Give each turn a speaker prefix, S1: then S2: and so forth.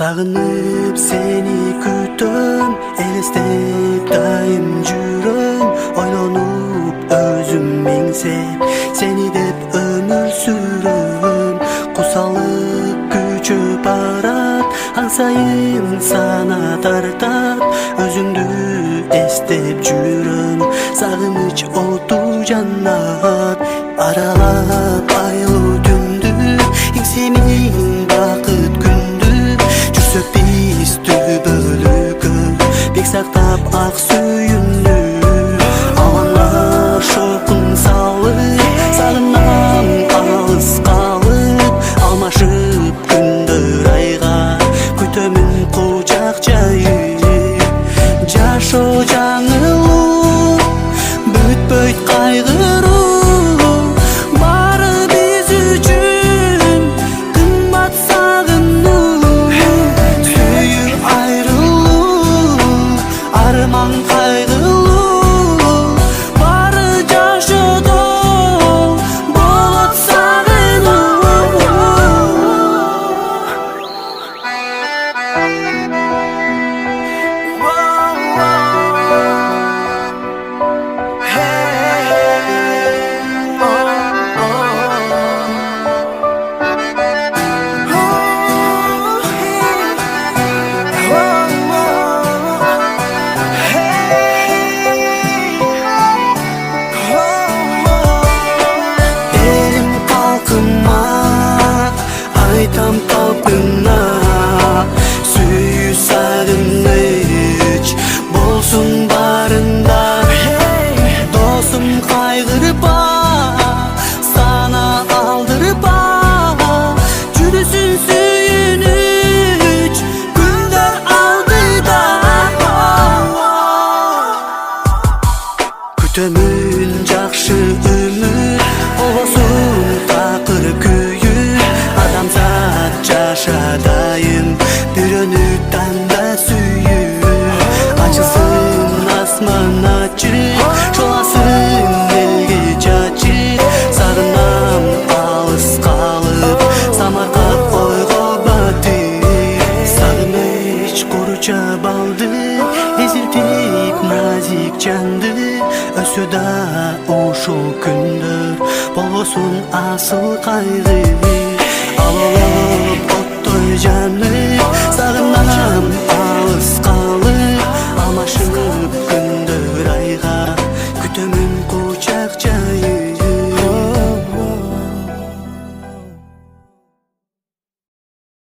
S1: Sağınıp seni kütüm, elestep daim жүрüm. Oylanıp özüm mengsep, seni dep ömür sürüm. Kusalıp küçüp arat, ansayın sana tartat. Özündü estep жүрüm, sağыныç otu jannat. Aralap aylı dündü, senin bakıt gündü. Jursök biz tübölükü, bek saktap ak sүйүндү. Alanlar şokun salıp, sağından alыс kalıp. Almaşıp gündür ayga, kütömün kucak jayıp. Жашоо жаңылуу, бүт кайгыруу. Бары биз үчүн кымбат сагынуу. Сүйүп айрылуу, арман кайгылуу. Бары жашоодо болот сагынуу. Aytam kalkına, süyü sağınıç bolsun barında. Dostum kaygırıp sana aldırıp çürüsün süyünüç gündür aldıda. Kütömün jakşı ömür olsun takır köyü. Adamzat yaşadayım, bürünüpten de sүйüp. Açılsın asman açık, çolasın elge çaçık. Sağından alыс kalıp, samarkap oygo batıp. Sağыныç koruça baldı, eziltik nazik candı. Ösü da uşul kündür, bolsun asıl kaygı. Alıp ottoy janım, sağınam